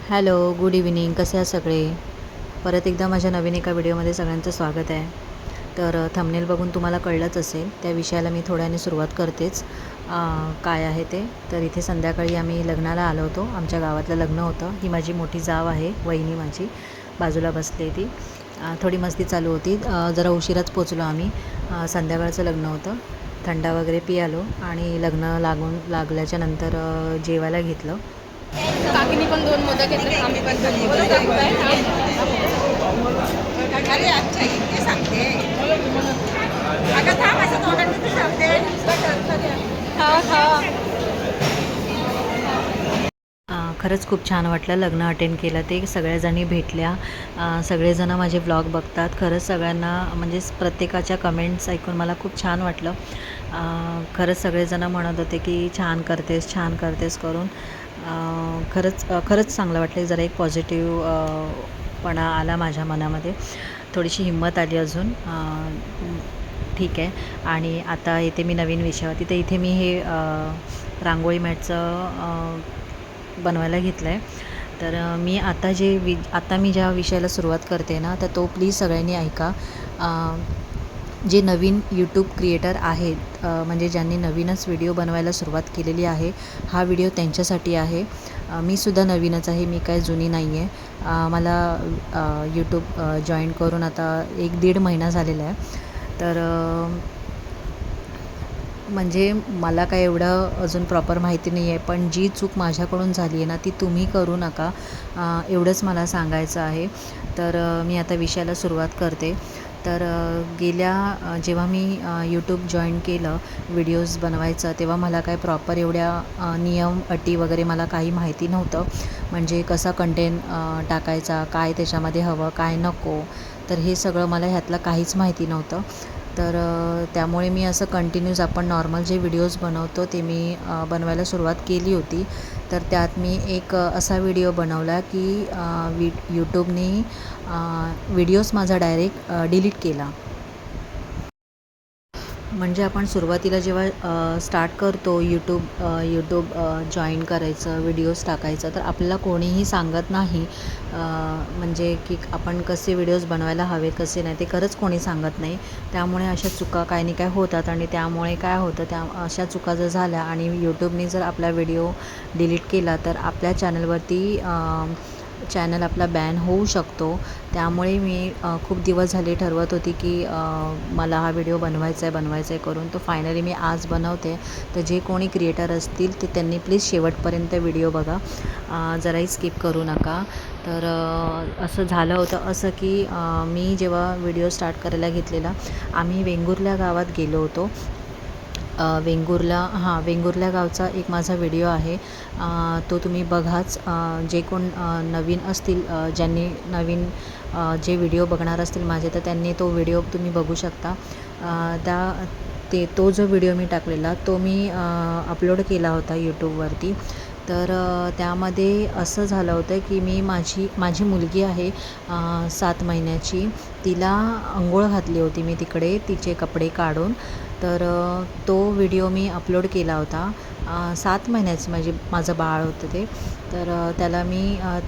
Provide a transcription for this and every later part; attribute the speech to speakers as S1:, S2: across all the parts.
S1: Hello, good evening. कसे आहात सगळे? परत एकदा माझ्या नवीन एका व्हिडिओमध्ये सगळ्यांचं स्वागत आहे. तर थंबनेल बघून तुम्हाला कळलंच असेल, त्या विषयाला मी थोड्याने सुरुवात करतेच. काय आहे ते. तर इथे संध्याकाळी आम्ही लग्नाला आलो होतो. आमच्या गावातलं लग्न होतं. ही माझी मोठी जाव आहे, वहिनी माझी. बाजूला बसली ती. थोडी मस्ती चालू होती. जरा उशिराच पोचलो आम्ही. संध्याकाळचं लग्न होतं. थंडा वगैरे पियालो आणि लग्न लागल्याच्या नंतर जेवायला घेतलं.
S2: काकीनी पण 2 मोदक घेतले, आम्ही पण 2 मोदक घेतले.
S3: अरे अच्छा इतके सांगते अगं थांब असं तोंडात सांगते
S2: खा खा.
S1: खरंच खूप छान वाटलं. लग्न अटेंड केलं ते सगळ्याजणी भेटल्या. सगळेजणं माझे व्लॉग बघतात. खरंच सगळ्यांना म्हणजे प्रत्येकाच्या कमेंट्स ऐकून मला खूप छान वाटलं. खरंच सगळेजणं म्हणत होते की छान करतेस, छान करतेस करून. खरंच चांगलं वाटलं. जरा एक पॉझिटिव्ह पणा आला माझ्या मनामध्ये. थोडीशी हिंमत आली अजून. ठीक आहे. आणि आता येते मी नवीन विषयावरती. तर इथे मी हे रांगोळी मॅटचं बनवायला घेतलं आहे. तर मी आता मी ज्या विषयाला सुरुवात करते ना, तर तो प्लीज सगळ्यांनी ऐका. जे नवीन यूट्यूब क्रिएटर आहेत, म्हणजे ज्यांनी नवीनच व्हिडिओ बनवायला सुरुवात केलेली आहे, हा व्हिडिओ त्यांच्यासाठी आहे. मी सुद्धा नवीनच आहे, मी काय जुनी नाही आहे. मला यूट्यूब जॉईन करून आता 1-1.5 महिना झालेला आहे. तर म्हणजे मला काय एवढं अजून प्रॉपर माहिती नाही आहे, पण जी चूक माझ्याकडून झाली आहे ना, ती तुम्ही करू नका, एवढंच मला सांगायचं आहे. तर मी आता विषयाला सुरुवात करते. तर जेव्हा मी यूट्यूब जॉईन केलं व्हिडिओज बनवायचं, तेव्हा मला काय प्रॉपर एवढ्या नियम अटी वगैरे मला काही माहिती नव्हतं. म्हणजे कसा कंटेंट टाकायचा, काय त्याच्यामध्ये हवं, काय नको, तर हे सगळं मला ह्यातलं काहीच माहिती नव्हतं. तर त्यामुळे मी असं कंटिन्यूज आपण नॉर्मल जे व्हिडिओज बनवतो ते मी बनवायला सुरुवात केली होती. तर त्यात मी एक असा व्हिडिओ बनवला की यूट्यूबने व्हिडिओज माझा डायरेक्ट डिलीट केला. म्हणजे आपण सुरुवातीला जेव्हा स्टार्ट करतो यूट्यूब जॉईन करायचं, व्हिडिओज टाकायचं, तर आपल्याला कोणीही सांगत नाही म्हणजे की आपण कसे व्हिडिओज बनवायला हवे, कसे नाही, ते खरंच कोणी सांगत नाही. त्यामुळे अशा चुका काही ना काय होतात आणि त्यामुळे काय होतं, अशा चुका जर झाल्या आणि यूट्यूबने जर आपला व्हिडिओ डिलीट केला, तर आपल्या चॅनल आपला बॅन होऊ शकतो. त्यामुळे मी खूप दिवस झाले ठरवत होती की मला हा व्हिडिओ बनवायचा आहे करून. तो फायनली मी आज बनवते. तर जे कोणी क्रिएटर असतील ते त्यांनी प्लीज शेवटपर्यंत व्हिडिओ बघा, जराही स्किप करू नका. तर असं झालं होतं असं की मी जेव्हा व्हिडिओ स्टार्ट करायला घेतलेला, आम्ही वेंगुर्ला गावात गेलो होतो. वेंगुर्ला गावचा एक माझा व्हिडिओ आहे, तो तुम्ही बघाच. जे कोण नवीन असतील, ज्यांनी नवीन जे व्हिडिओ बघणार असतील माझे, तर त्यांनी तो व्हिडिओ तुम्ही बघू शकता. तो जो व्हिडिओ मी टाकलेला तो मी अपलोड केला होता यूट्यूबवरती. तर त्यामध्ये असं झालं होतं की माझी मुलगी आहे 7 महिन्याची. तिला अंघोळ घातली होती मी तिकडे, तिचे कपडे काढून. तर तो व्हिडिओ मी अपलोड केला होता. 7 महिन्याचं माझं बाळ होतं ते. तर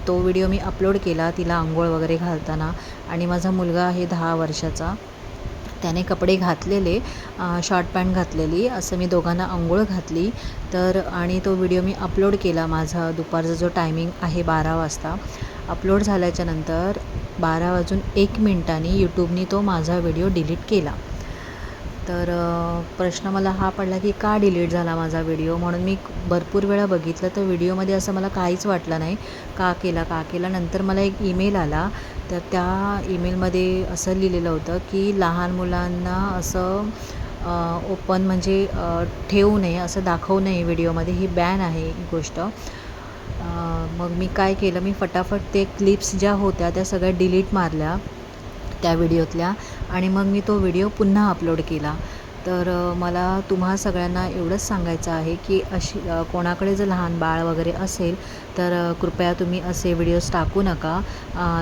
S1: तो व्हिडिओ मी अपलोड केला तिला अंघोळ वगैरे घालताना. आणि माझा मुलगा आहे 10 वर्षाचा. त्याने कपडे घातलेले, शॉर्ट पॅन्ट घातलेली, असं मी दोघांना अंघोळ घातली. तर आणि तो व्हिडिओ मी अपलोड केला. माझा दुपारचा जो टायमिंग आहे 12 वाजता. अपलोड झाल्याच्या नंतर 12:01 यूट्यूबने तो माझा व्हिडिओ डिलीट केला. तर प्रश्न मला हा पडला की का डिलीट झाला माझा व्हिडिओ, म्हणून मी भरपूर वेळा बघितलं. तर व्हिडिओमध्ये असं मला काहीच वाटलं नाही का केला. नंतर मला एक ईमेल आला. तर त्या ईमेलमध्ये असं लिहिलेलं होतं की लहान मुलांना असं ओपन म्हणजे ठेवू नये, असं दाखवू नये व्हिडिओमध्ये, ही बॅन आहे ही गोष्ट. मग मी काय केलं, मी फटाफट ते क्लिप्स ज्या होत्या त्या सगळ्या डिलीट मारल्या त्या व्हिडिओतल्या. आणि मग मी तो व्हिडिओ पुन्हा अपलोड केला. तर मला तुम्हा सगळ्यांना एवढंच सांगायचं आहे की कोणाकडे जर लहान बाळ वगैरे असेल, तर कृपया तुम्ही असे व्हिडिओज टाकू नका,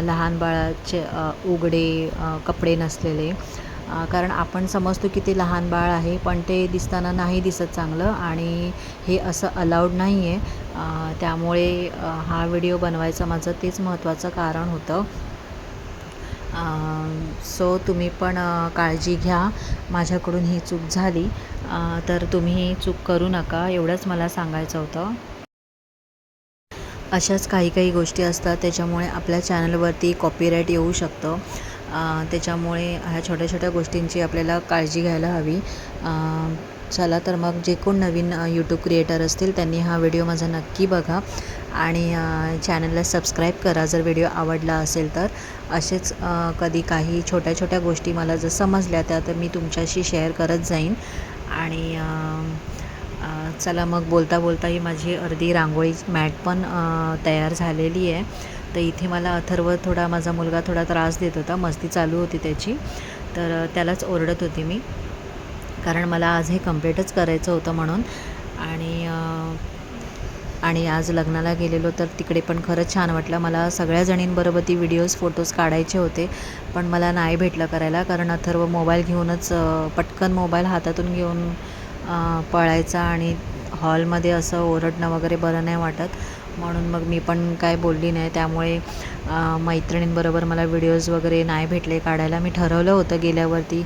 S1: लहान बाळाचे उघडे कपडे नसलेले. कारण आपण समजतो की ते लहान बाळ आहे, पण ते दिसताना नाही दिसत चांगलं आणि हे असं अलाउड नाही आहे. त्यामुळे हा व्हिडिओ बनवायचं माझं तेच महत्त्वाचं कारण होतं. सो तुम्ही पण काळजी घ्या. माझ्याकडून ही चूक झाली, तर तुम्ही ही चूक करू नका, एवढंच मला सांगायचं होतं. अशाच काही काही गोष्टी असतात त्याच्यामुळे आपल्या चॅनलवरती कॉपीराईट येऊ शकतं. त्याच्यामुळे ह्या छोट्या छोट्या गोष्टींची आपल्याला काळजी घ्यायला हवी. चला तर मग जे कोण नवीन यूट्यूब क्रिएटर असतील त्यांनी हा व्हिडिओ माझा नक्की बघा आणि चॅनलला सबस्क्राईब करा जर व्हिडिओ आवडला असेल तर. असेच कधी काही छोट्या छोट्या गोष्टी मला जर समजल्या त्या तर मी तुमच्याशी शेअर करत जाईन. आणि चला मग बोलता बोलता ही माझी अर्धी रांगोळी मॅट पण तयार झालेली आहे. तर इथे मला अथर्व माझा मुलगा थोडा त्रास देत होता, मस्ती चालू होती त्याची. तर त्यालाच ओरडत होती मी, कारण मला आज हे कंप्लीटच करायचं होतं म्हणून. आणि आज लग्नाला गेलेलो तर तिकडे पण खरंच छान वाटलं. मला सगळ्या जणींबरोबर ती व्हिडिओज फोटोज काढायचे होते, पण मला नाही भेटलं करायला, कारण अथर्व मोबाईल घेऊनच पटकन मोबाईल हातातून घेऊन पळायचा आणि हॉलमध्ये असं ओरडणं वगैरे बरं नाही वाटत. म्हणून मग मी पण काय बोलली नाही. त्यामुळे मैत्रिणींबरोबर मला व्हिडिओज वगैरे नाही भेटले काढायला. मी ठरवलं होतं गेल्यावरती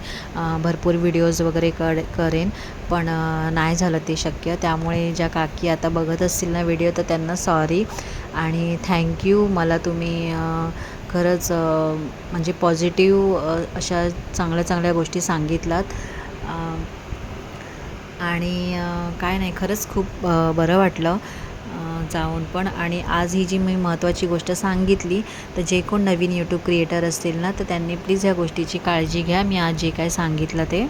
S1: भरपूर व्हिडिओज वगैरे करेन, पण नाही झालं ते शक्य. त्यामुळे ज्या काकी आता बघत असतील ना व्हिडिओ तर त्यांना सॉरी आणि थँक्यू. मला तुम्ही खरंच म्हणजे पॉझिटिव्ह अशा चांगल्या चांगल्या गोष्टी सांगितलात. आणि काय नाही, खरंच खूप बरं वाटलं जाऊन पण. आणि आज ही जी मी महत्त्वाची गोष्ट सांगितली, तर जे कोण नवीन यूट्यूब क्रिएटर असतील ना तर त्यांनी प्लीज ह्या गोष्टीची काळजी घ्या, मी आज जे काय सांगितलं ते.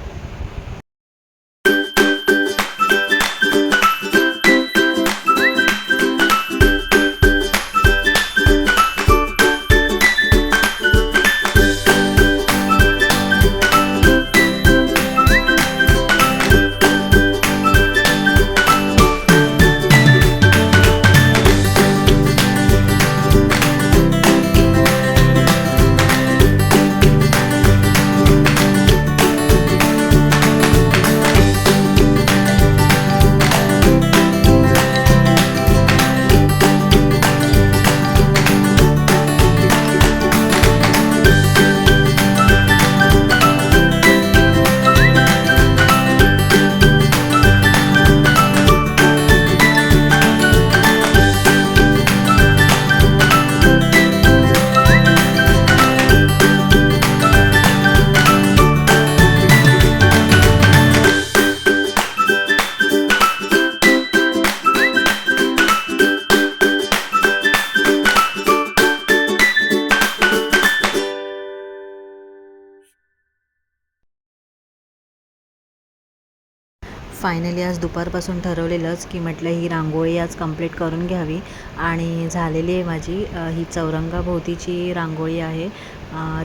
S1: फायनली आज दुपारपासून ठरवलेलंच की म्हटलं ही रांगोळी आज कंप्लीट करून घ्यावी, आणि झालेली आहे माझी. ही चौरंगाभोवतीची रांगोळी आहे,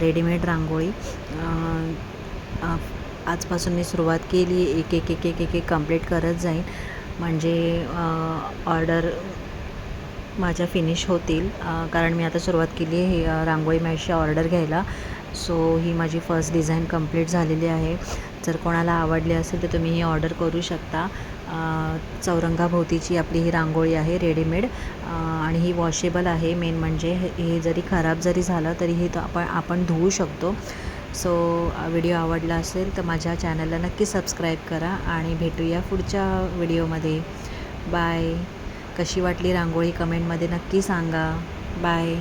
S1: रेडीमेड रांगोळी. आजपासून मी सुरुवात केली, एक एक एक एक एक एक कंप्लीट करत जाईन, म्हणजे ऑर्डर माझ्या फिनिश होतील. कारण मी आता सुरुवात केली आहे ही रांगोळी मॅटची ऑर्डर घ्यायला. सो ही माझी फर्स्ट डिझाईन कंप्लीट झालेली आहे. जर कोणाला आवडली असेल तर तुम्ही ही ऑर्डर करू शकता. चौरंगाभोवतीची आपली ही रांगोळी आहे रेडीमेड, आणि ही वॉशेबल आहे. मेन म्हणजे हे जरी खराब जरी झालं तरी हे आपण धुवू शकतो. सो व्हिडिओ आवडला असेल तर माझ्या चॅनलला नक्की सबस्क्राईब करा आणि भेटूया पुढच्या व्हिडिओमध्ये. बाय. कशी वाटली रांगोळी कमेंटमध्ये नक्की सांगा. बाय.